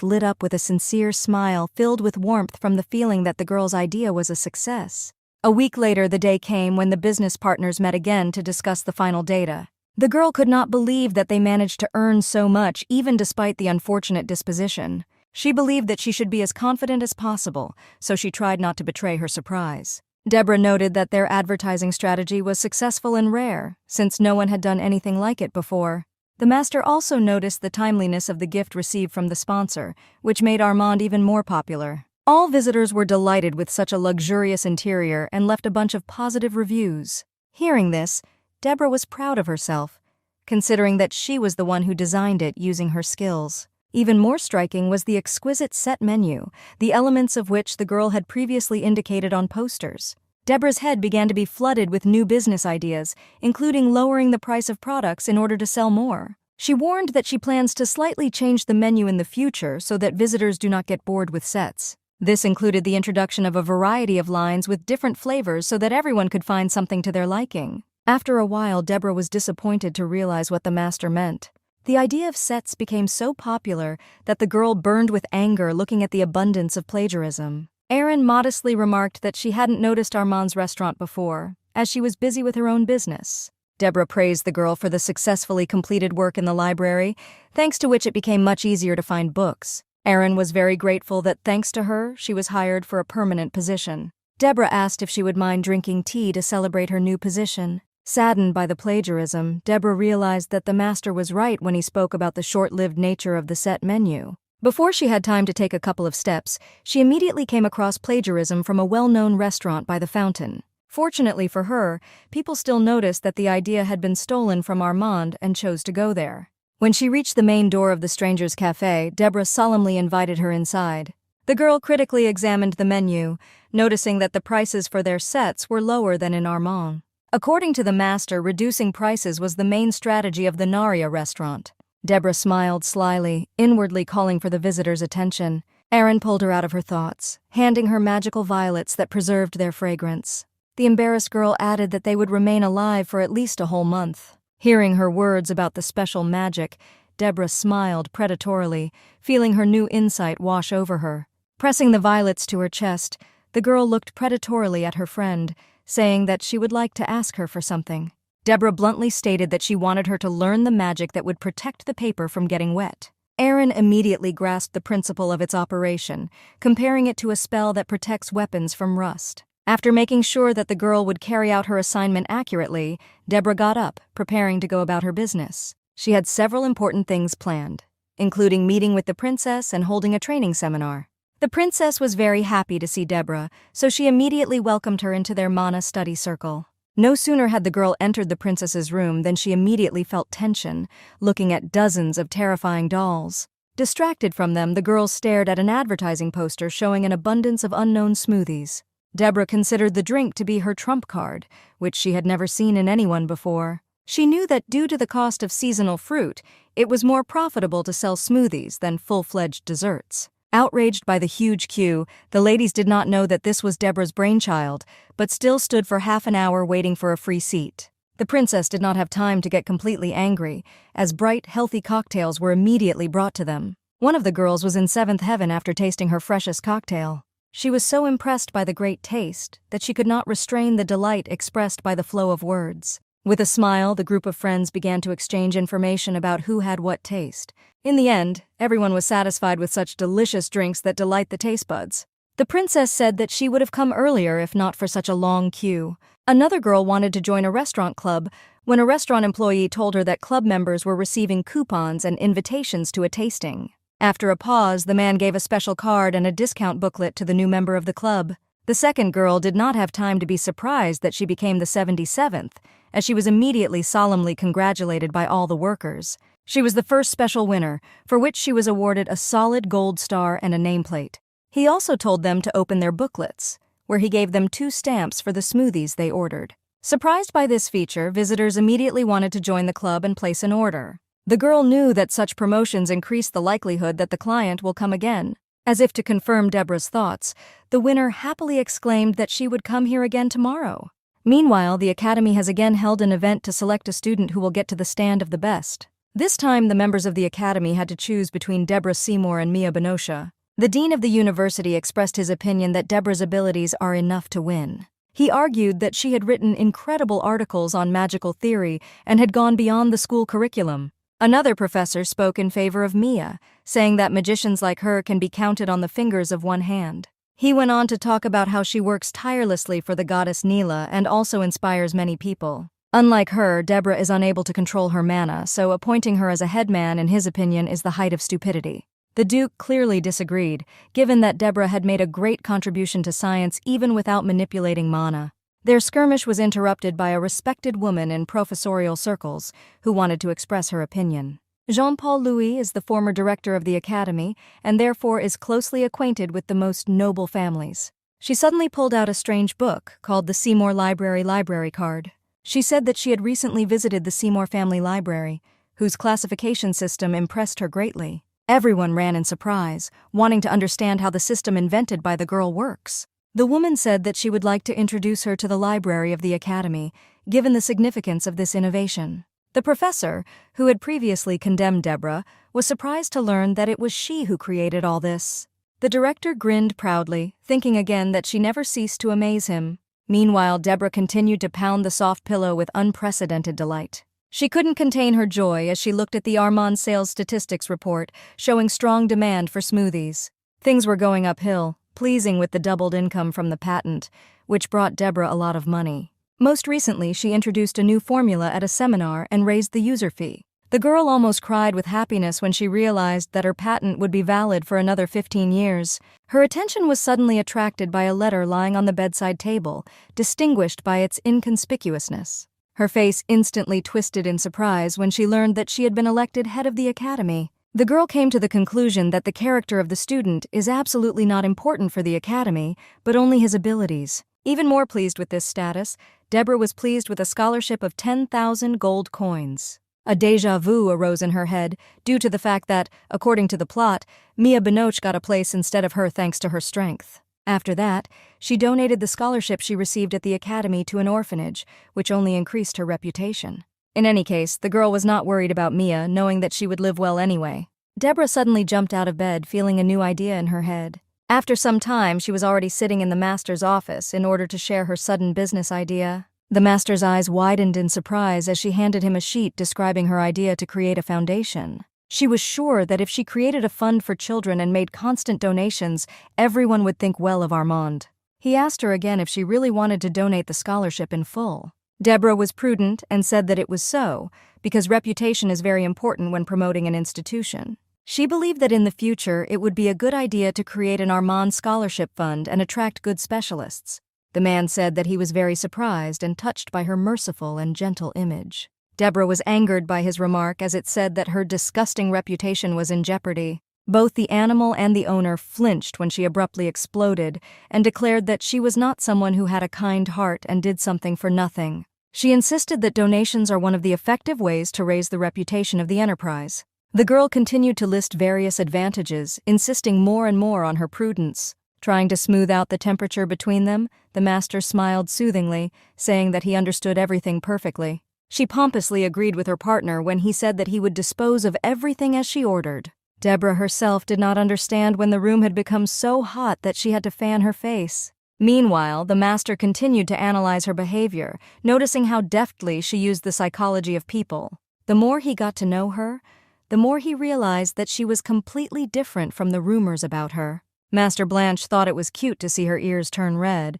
lit up with a sincere smile filled with warmth from the feeling that the girl's idea was a success. A week later, the day came when the business partners met again to discuss the final data. The girl could not believe that they managed to earn so much even despite the unfortunate disposition. She believed that she should be as confident as possible, so she tried not to betray her surprise. Deborah noted that their advertising strategy was successful and rare, since no one had done anything like it before. The master also noticed the timeliness of the gift received from the sponsor, which made Armand even more popular. All visitors were delighted with such a luxurious interior and left a bunch of positive reviews. Hearing this, Deborah was proud of herself, considering that she was the one who designed it using her skills. Even more striking was the exquisite set menu, the elements of which the girl had previously indicated on posters. Deborah's head began to be flooded with new business ideas, including lowering the price of products in order to sell more. She warned that she plans to slightly change the menu in the future so that visitors do not get bored with sets. This included the introduction of a variety of lines with different flavors so that everyone could find something to their liking. After a while, Deborah was disappointed to realize what the master meant. The idea of sets became so popular that the girl burned with anger looking at the abundance of plagiarism. Erin modestly remarked that she hadn't noticed Armand's restaurant before, as she was busy with her own business. Deborah praised the girl for the successfully completed work in the library, thanks to which it became much easier to find books. Erin was very grateful that, thanks to her, she was hired for a permanent position. Deborah asked if she would mind drinking tea to celebrate her new position. Saddened by the plagiarism, Deborah realized that the master was right when he spoke about the short-lived nature of the set menu. Before she had time to take a couple of steps, she immediately came across plagiarism from a well-known restaurant by the fountain. Fortunately for her, people still noticed that the idea had been stolen from Armand and chose to go there. When she reached the main door of the stranger's cafe, Deborah solemnly invited her inside. The girl critically examined the menu, noticing that the prices for their sets were lower than in Armand. According to the master, reducing prices was the main strategy of the Naria restaurant. Deborah smiled slyly, inwardly calling for the visitor's attention. Erin pulled her out of her thoughts, handing her magical violets that preserved their fragrance. The embarrassed girl added that they would remain alive for at least a whole month. Hearing her words about the special magic, Deborah smiled predatorily, feeling her new insight wash over her. Pressing the violets to her chest, the girl looked predatorily at her friend, saying that she would like to ask her for something. Deborah bluntly stated that she wanted her to learn the magic that would protect the paper from getting wet. Erin immediately grasped the principle of its operation, comparing it to a spell that protects weapons from rust. After making sure that the girl would carry out her assignment accurately, Deborah got up, preparing to go about her business. She had several important things planned, including meeting with the princess and holding a training seminar. The princess was very happy to see Deborah, so she immediately welcomed her into their Mana study circle. No sooner had the girl entered the princess's room than she immediately felt tension, looking at dozens of terrifying dolls. Distracted from them, the girl stared at an advertising poster showing an abundance of unknown smoothies. Deborah considered the drink to be her trump card, which she had never seen in anyone before. She knew that due to the cost of seasonal fruit, it was more profitable to sell smoothies than full-fledged desserts. Outraged by the huge queue, the ladies did not know that this was Deborah's brainchild, but still stood for half an hour waiting for a free seat. The princess did not have time to get completely angry, as bright, healthy cocktails were immediately brought to them. One of the girls was in seventh heaven after tasting her freshest cocktail. She was so impressed by the great taste that she could not restrain the delight expressed by the flow of words. With a smile, the group of friends began to exchange information about who had what taste. In the end, everyone was satisfied with such delicious drinks that delight the taste buds. The princess said that she would have come earlier if not for such a long queue. Another girl wanted to join a restaurant club when a restaurant employee told her that club members were receiving coupons and invitations to a tasting. After a pause, the man gave a special card and a discount booklet to the new member of the club. The second girl did not have time to be surprised that she became the 77th, as she was immediately solemnly congratulated by all the workers. She was the first special winner, for which she was awarded a solid gold star and a nameplate. He also told them to open their booklets, where he gave them 2 stamps for the smoothies they ordered. Surprised by this feature, visitors immediately wanted to join the club and place an order. The girl knew that such promotions increased the likelihood that the client will come again. As if to confirm Deborah's thoughts, the winner happily exclaimed that she would come here again tomorrow. Meanwhile, the academy has again held an event to select a student who will get to the stand of the best. This time, the members of the academy had to choose between Deborah Seymour and Mia Benotia. The dean of the university expressed his opinion that Deborah's abilities are enough to win. He argued that she had written incredible articles on magical theory and had gone beyond the school curriculum. Another professor spoke in favor of Mia, saying that magicians like her can be counted on the fingers of one hand. He went on to talk about how she works tirelessly for the goddess Neela and also inspires many people. Unlike her, Deborah is unable to control her mana, so appointing her as a headman, in his opinion, is the height of stupidity. The Duke clearly disagreed, given that Deborah had made a great contribution to science even without manipulating mana. Their skirmish was interrupted by a respected woman in professorial circles who wanted to express her opinion. Jean-Paul Louis is the former director of the academy and therefore is closely acquainted with the most noble families. She suddenly pulled out a strange book called the Seymour Library card. She said that she had recently visited the Seymour family library, whose classification system impressed her greatly. Everyone ran in surprise, wanting to understand how the system invented by the girl works. The woman said that she would like to introduce her to the library of the academy, given the significance of this innovation. The professor, who had previously condemned Deborah, was surprised to learn that it was she who created all this. The director grinned proudly, thinking again that she never ceased to amaze him. Meanwhile, Deborah continued to pound the soft pillow with unprecedented delight. She couldn't contain her joy as she looked at the Armand sales statistics report, showing strong demand for smoothies. Things were going uphill, pleasing with the doubled income from the patent, which brought Deborah a lot of money. Most recently, she introduced a new formula at a seminar and raised the user fee. The girl almost cried with happiness when she realized that her patent would be valid for another 15 years. Her attention was suddenly attracted by a letter lying on the bedside table, distinguished by its inconspicuousness. Her face instantly twisted in surprise when she learned that she had been elected head of the academy. The girl came to the conclusion that the character of the student is absolutely not important for the academy, but only his abilities. Even more pleased with this status, Deborah was pleased with a scholarship of 10,000 gold coins. A déjà vu arose in her head due to the fact that, according to the plot, Mia Benotia got a place instead of her thanks to her strength. After that, she donated the scholarship she received at the academy to an orphanage, which only increased her reputation. In any case, the girl was not worried about Mia, knowing that she would live well anyway. Deborah suddenly jumped out of bed, feeling a new idea in her head. After some time, she was already sitting in the master's office in order to share her sudden business idea. The master's eyes widened in surprise as she handed him a sheet describing her idea to create a foundation. She was sure that if she created a fund for children and made constant donations, everyone would think well of Armand. He asked her again if she really wanted to donate the scholarship in full. Deborah was prudent and said that it was so, because reputation is very important when promoting an institution. She believed that in the future it would be a good idea to create an Armand scholarship fund and attract good specialists. The man said that he was very surprised and touched by her merciful and gentle image. Deborah was angered by his remark as it said that her disgusting reputation was in jeopardy. Both the animal and the owner flinched when she abruptly exploded and declared that she was not someone who had a kind heart and did something for nothing. She insisted that donations are one of the effective ways to raise the reputation of the enterprise. The girl continued to list various advantages, insisting more and more on her prudence. Trying to smooth out the temperature between them, the master smiled soothingly, saying that he understood everything perfectly. She pompously agreed with her partner when he said that he would dispose of everything as she ordered. Deborah herself did not understand when the room had become so hot that she had to fan her face. Meanwhile, the master continued to analyze her behavior, noticing how deftly she used the psychology of people. The more he got to know her, the more he realized that she was completely different from the rumors about her. Master Blanche thought it was cute to see her ears turn red,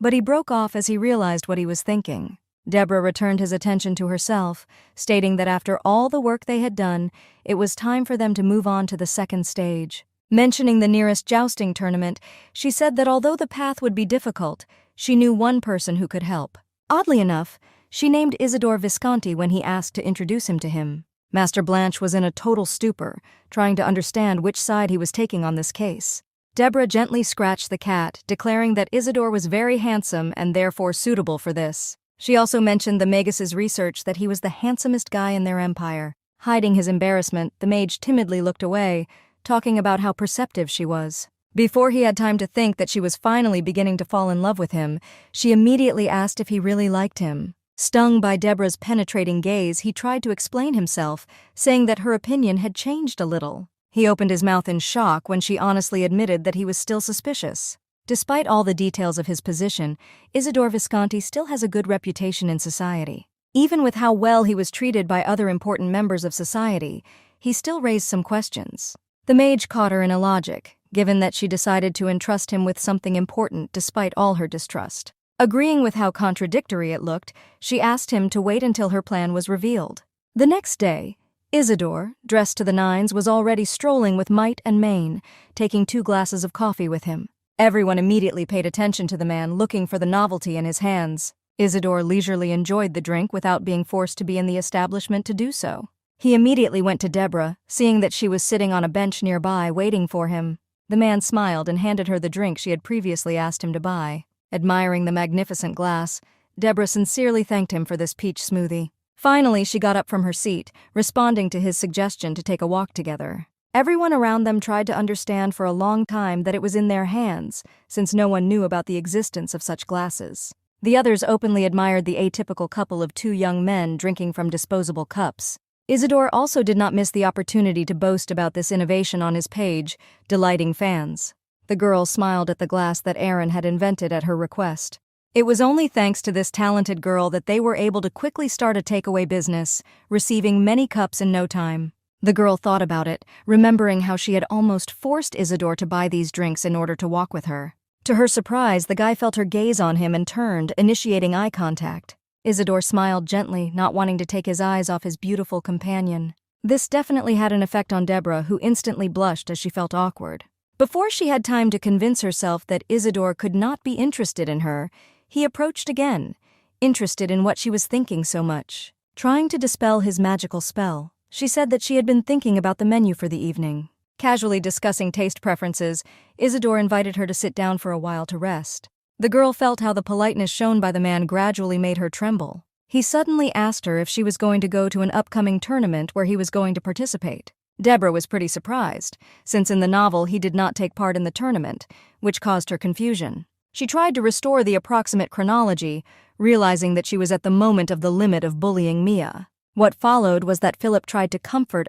but he broke off as he realized what he was thinking. Deborah returned his attention to herself, stating that after all the work they had done, it was time for them to move on to the second stage. Mentioning the nearest jousting tournament, she said that although the path would be difficult, she knew one person who could help. Oddly enough, she named Isidore Visconti when he asked to introduce him to him. Master Blanche was in a total stupor, trying to understand which side he was taking on this case. Deborah gently scratched the cat, declaring that Isidore was very handsome and therefore suitable for this. She also mentioned the Magus' research that he was the handsomest guy in their empire. Hiding his embarrassment, the mage timidly looked away, talking about how perceptive she was. Before he had time to think that she was finally beginning to fall in love with him, she immediately asked if he really liked him. Stung by Deborah's penetrating gaze, he tried to explain himself, saying that her opinion had changed a little. He opened his mouth in shock when she honestly admitted that he was still suspicious. Despite all the details of his position, Isidore Visconti still has a good reputation in society. Even with how well he was treated by other important members of society, he still raised some questions. The mage caught her in a logic, given that she decided to entrust him with something important despite all her distrust. Agreeing with how contradictory it looked, she asked him to wait until her plan was revealed. The next day, Isidore, dressed to the nines, was already strolling with might and main, taking 2 glasses of coffee with him. Everyone immediately paid attention to the man, looking for the novelty in his hands. Isidore leisurely enjoyed the drink without being forced to be in the establishment to do so. He immediately went to Deborah, seeing that she was sitting on a bench nearby waiting for him. The man smiled and handed her the drink she had previously asked him to buy. Admiring the magnificent glass, Deborah sincerely thanked him for this peach smoothie. Finally, she got up from her seat, responding to his suggestion to take a walk together. Everyone around them tried to understand for a long time that it was in their hands, since no one knew about the existence of such glasses. The others openly admired the atypical couple of 2 young men drinking from disposable cups. Isidore also did not miss the opportunity to boast about this innovation on his page, delighting fans. The girl smiled at the glass that Aaron had invented at her request. It was only thanks to this talented girl that they were able to quickly start a takeaway business, receiving many cups in no time. The girl thought about it, remembering how she had almost forced Isidore to buy these drinks in order to walk with her. To her surprise, the guy felt her gaze on him and turned, initiating eye contact. Isidore smiled gently, not wanting to take his eyes off his beautiful companion. This definitely had an effect on Deborah, who instantly blushed as she felt awkward. Before she had time to convince herself that Isidore could not be interested in her, he approached again, interested in what she was thinking so much. Trying to dispel his magical spell, she said that she had been thinking about the menu for the evening. Casually discussing taste preferences, Isidore invited her to sit down for a while to rest. The girl felt how the politeness shown by the man gradually made her tremble. He suddenly asked her if she was going to go to an upcoming tournament where he was going to participate. Deborah was pretty surprised, since in the novel he did not take part in the tournament, which caused her confusion. She tried to restore the approximate chronology, realizing that she was at the moment of the limit of bullying Mia. What followed was that Philip tried to comfort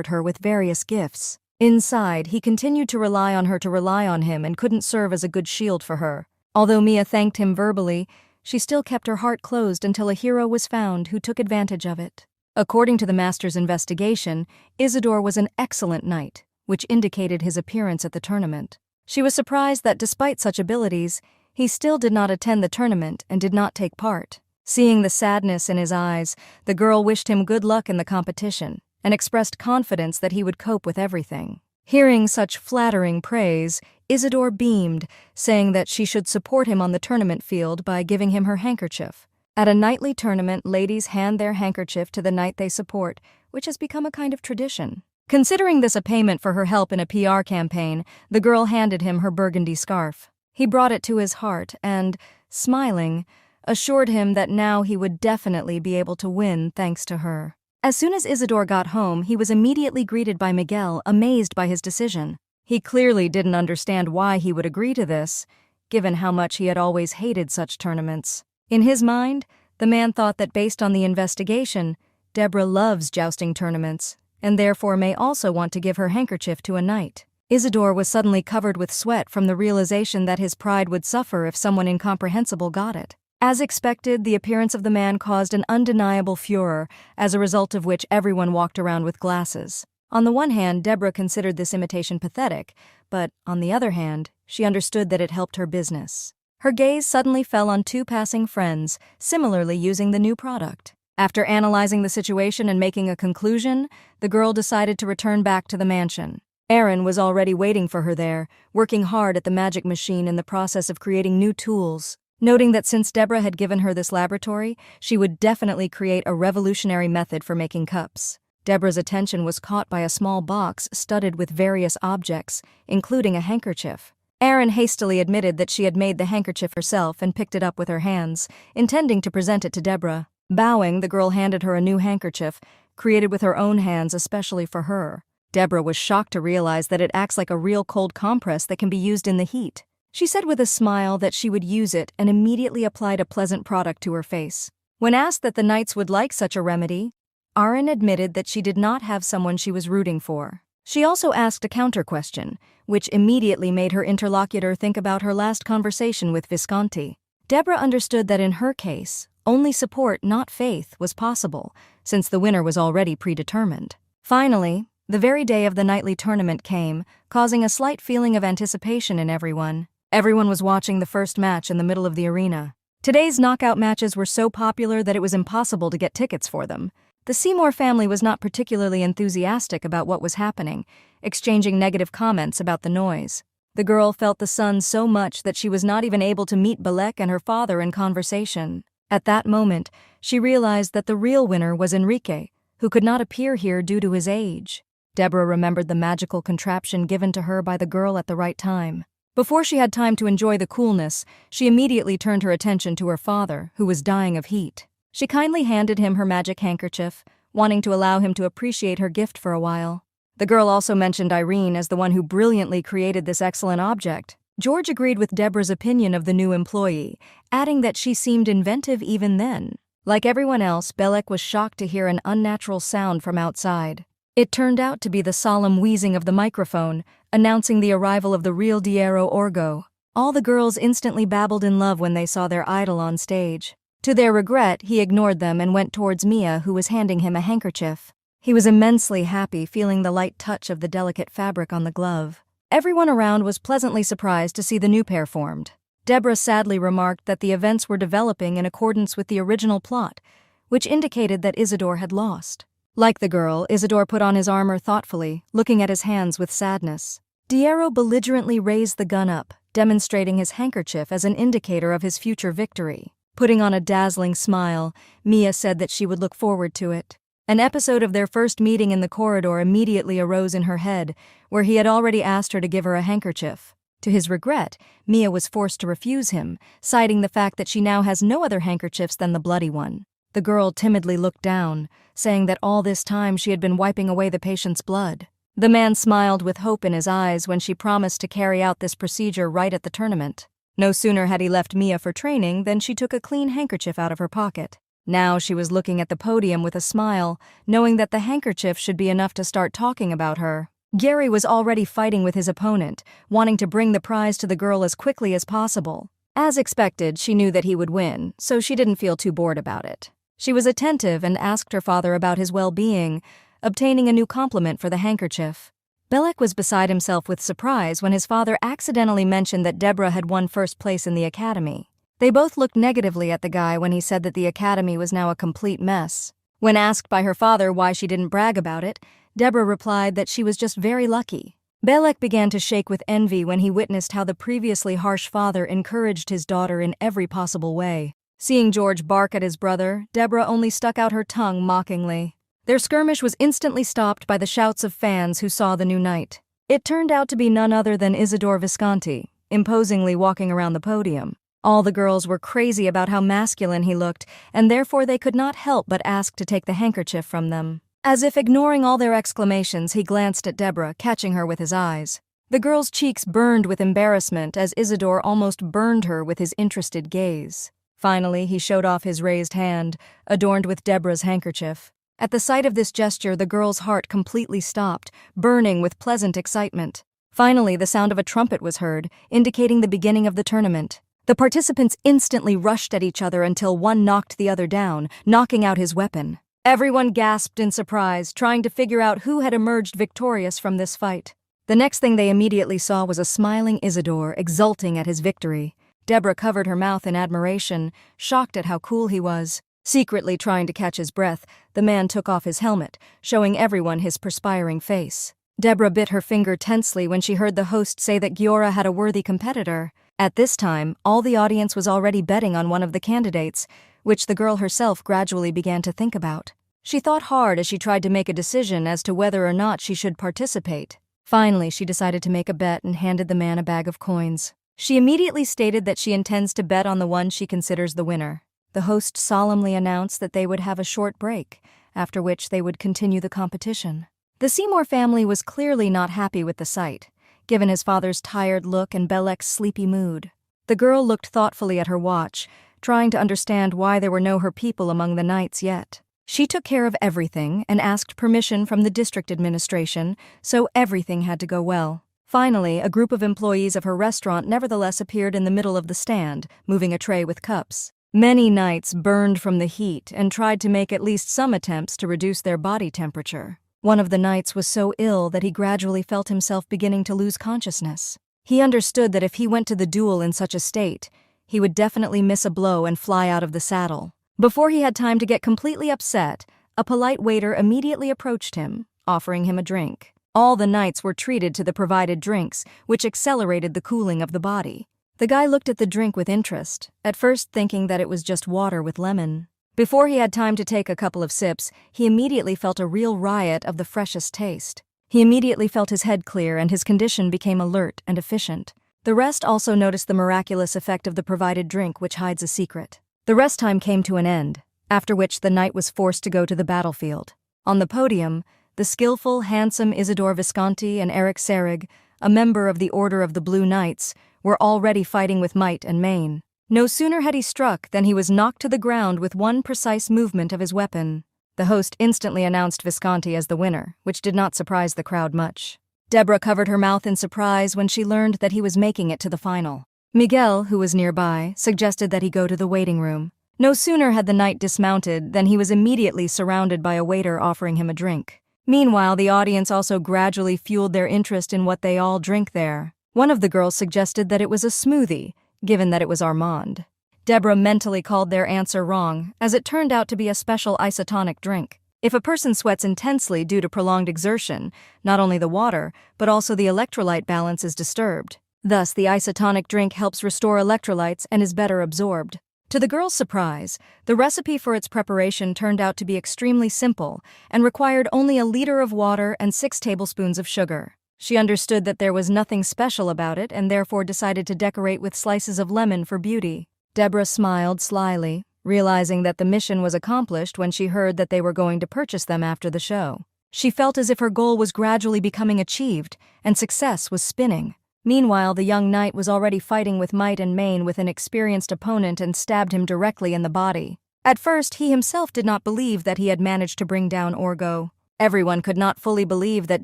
her with various gifts. Inside, he continued to rely on her to rely on him and couldn't serve as a good shield for her. Although Mia thanked him verbally, she still kept her heart closed until a hero was found who took advantage of it. According to the master's investigation, Isidore was an excellent knight, which indicated his appearance at the tournament. She was surprised that despite such abilities, he still did not attend the tournament and did not take part. Seeing the sadness in his eyes, the girl wished him good luck in the competition and expressed confidence that he would cope with everything. Hearing such flattering praise, Isidore beamed, saying that she should support him on the tournament field by giving him her handkerchief. At a knightly tournament, ladies hand their handkerchief to the knight they support, which has become a kind of tradition. Considering this a payment for her help in a PR campaign, the girl handed him her burgundy scarf. He brought it to his heart and, smiling, assured him that now he would definitely be able to win thanks to her. As soon as Isidore got home, he was immediately greeted by Miguel, amazed by his decision. He clearly didn't understand why he would agree to this, given how much he had always hated such tournaments. In his mind, the man thought that based on the investigation, Deborah loves jousting tournaments, and therefore may also want to give her handkerchief to a knight. Isidore was suddenly covered with sweat from the realization that his pride would suffer if someone incomprehensible got it. As expected, the appearance of the man caused an undeniable furor, as a result of which everyone walked around with glasses. On the one hand, Deborah considered this imitation pathetic, but, on the other hand, she understood that it helped her business. Her gaze suddenly fell on 2 passing friends, similarly using the new product. After analyzing the situation and making a conclusion, the girl decided to return back to the mansion. Aaron was already waiting for her there, working hard at the magic machine in the process of creating new tools. Noting that since Deborah had given her this laboratory, she would definitely create a revolutionary method for making cups. Deborah's attention was caught by a small box studded with various objects, including a handkerchief. Aaron hastily admitted that she had made the handkerchief herself and picked it up with her hands, intending to present it to Deborah. Bowing, the girl handed her a new handkerchief, created with her own hands especially for her. Deborah was shocked to realize that it acts like a real cold compress that can be used in the heat. She said with a smile that she would use it and immediately applied a pleasant product to her face. When asked that the Knights would like such a remedy, Arin admitted that she did not have someone she was rooting for. She also asked a counter-question, which immediately made her interlocutor think about her last conversation with Visconti. Deborah understood that in her case, only support, not faith, was possible, since the winner was already predetermined. Finally, the very day of the nightly tournament came, causing a slight feeling of anticipation in everyone. Everyone was watching the first match in the middle of the arena. Today's knockout matches were so popular that it was impossible to get tickets for them. The Seymour family was not particularly enthusiastic about what was happening, exchanging negative comments about the noise. The girl felt the sun so much that she was not even able to meet Belek and her father in conversation. At that moment, she realized that the real winner was Enrique, who could not appear here due to his age. Deborah remembered the magical contraption given to her by the girl at the right time. Before she had time to enjoy the coolness, she immediately turned her attention to her father, who was dying of heat. She kindly handed him her magic handkerchief, wanting to allow him to appreciate her gift for a while. The girl also mentioned Irene as the one who brilliantly created this excellent object. George agreed with Deborah's opinion of the new employee, adding that she seemed inventive even then. Like everyone else, Belek was shocked to hear an unnatural sound from outside. It turned out to be the solemn wheezing of the microphone, announcing the arrival of the real Diero Orgo. All the girls instantly babbled in love when they saw their idol on stage. To their regret, he ignored them and went towards Mia, who was handing him a handkerchief. He was immensely happy, feeling the light touch of the delicate fabric on the glove. Everyone around was pleasantly surprised to see the new pair formed. Deborah sadly remarked that the events were developing in accordance with the original plot, which indicated that Isidore had lost. Like the girl, Isidore put on his armor thoughtfully, looking at his hands with sadness. Diero belligerently raised the gun up, demonstrating his handkerchief as an indicator of his future victory. Putting on a dazzling smile, Mia said that she would look forward to it. An episode of their first meeting in the corridor immediately arose in her head, where he had already asked her to give her a handkerchief. To his regret, Mia was forced to refuse him, citing the fact that she now has no other handkerchiefs than the bloody one. The girl timidly looked down, saying that all this time she had been wiping away the patient's blood. The man smiled with hope in his eyes when she promised to carry out this procedure right at the tournament. No sooner had he left Mia for training than she took a clean handkerchief out of her pocket. Now she was looking at the podium with a smile, knowing that the handkerchief should be enough to start talking about her. Gary was already fighting with his opponent, wanting to bring the prize to the girl as quickly as possible. As expected, she knew that he would win, so she didn't feel too bored about it. She was attentive and asked her father about his well-being, obtaining a new compliment for the handkerchief. Belek was beside himself with surprise when his father accidentally mentioned that Deborah had won first place in the academy. They both looked negatively at the guy when he said that the academy was now a complete mess. When asked by her father why she didn't brag about it, Deborah replied that she was just very lucky. Belek began to shake with envy when he witnessed how the previously harsh father encouraged his daughter in every possible way. Seeing George bark at his brother, Deborah only stuck out her tongue mockingly. Their skirmish was instantly stopped by the shouts of fans who saw the new knight. It turned out to be none other than Isidore Visconti, imposingly walking around the podium. All the girls were crazy about how masculine he looked, and therefore they could not help but ask to take the handkerchief from them. As if ignoring all their exclamations, he glanced at Deborah, catching her with his eyes. The girl's cheeks burned with embarrassment as Isidore almost burned her with his interested gaze. Finally, he showed off his raised hand, adorned with Deborah's handkerchief. At the sight of this gesture, the girl's heart completely stopped, burning with pleasant excitement. Finally, the sound of a trumpet was heard, indicating the beginning of the tournament. The participants instantly rushed at each other until one knocked the other down, knocking out his weapon. Everyone gasped in surprise, trying to figure out who had emerged victorious from this fight. The next thing they immediately saw was a smiling Isidore, exulting at his victory. Deborah covered her mouth in admiration, shocked at how cool he was. Secretly trying to catch his breath, the man took off his helmet, showing everyone his perspiring face. Deborah bit her finger tensely when she heard the host say that Giora had a worthy competitor. At this time, all the audience was already betting on one of the candidates, which the girl herself gradually began to think about. She thought hard as she tried to make a decision as to whether or not she should participate. Finally, she decided to make a bet and handed the man a bag of coins. She immediately stated that she intends to bet on the one she considers the winner. The host solemnly announced that they would have a short break, after which they would continue the competition. The Seymour family was clearly not happy with the sight, given his father's tired look and Belek's sleepy mood. The girl looked thoughtfully at her watch, trying to understand why there were no her people among the knights yet. She took care of everything and asked permission from the district administration, so everything had to go well. Finally, a group of employees of her restaurant nevertheless appeared in the middle of the stand, moving a tray with cups. Many knights burned from the heat and tried to make at least some attempts to reduce their body temperature. One of the knights was so ill that he gradually felt himself beginning to lose consciousness. He understood that if he went to the duel in such a state, he would definitely miss a blow and fly out of the saddle. Before he had time to get completely upset, a polite waiter immediately approached him, offering him a drink. All the knights were treated to the provided drinks, which accelerated the cooling of the body. The guy looked at the drink with interest, at first thinking that it was just water with lemon. Before he had time to take a couple of sips, he immediately felt a real riot of the freshest taste. He immediately felt his head clear and his condition became alert and efficient. The rest also noticed the miraculous effect of the provided drink, which hides a secret. The rest time came to an end, after which the knight was forced to go to the battlefield. On the podium, the skillful, handsome Isidore Visconti and Eric Serig, a member of the Order of the Blue Knights, were already fighting with might and main. No sooner had he struck than he was knocked to the ground with one precise movement of his weapon. The host instantly announced Visconti as the winner, which did not surprise the crowd much. Deborah covered her mouth in surprise when she learned that he was making it to the final. Miguel, who was nearby, suggested that he go to the waiting room. No sooner had the knight dismounted than he was immediately surrounded by a waiter offering him a drink. Meanwhile, the audience also gradually fueled their interest in what they all drink there. One of the girls suggested that it was a smoothie, given that it was Armand. Deborah mentally called their answer wrong, as it turned out to be a special isotonic drink. If a person sweats intensely due to prolonged exertion, not only the water, but also the electrolyte balance is disturbed. Thus, the isotonic drink helps restore electrolytes and is better absorbed. To the girl's surprise, the recipe for its preparation turned out to be extremely simple and required only a liter of water and 6 tablespoons of sugar. She understood that there was nothing special about it and therefore decided to decorate with slices of lemon for beauty. Deborah smiled slyly, realizing that the mission was accomplished when she heard that they were going to purchase them after the show. She felt as if her goal was gradually becoming achieved, and success was spinning. Meanwhile, the young knight was already fighting with might and main with an experienced opponent and stabbed him directly in the body. At first, he himself did not believe that he had managed to bring down Orgo. Everyone could not fully believe that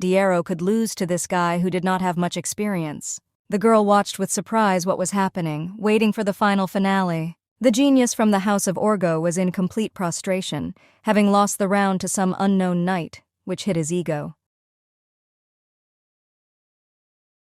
Diero could lose to this guy who did not have much experience. The girl watched with surprise what was happening, waiting for the final finale. The genius from the House of Orgo was in complete prostration, having lost the round to some unknown knight, which hit his ego.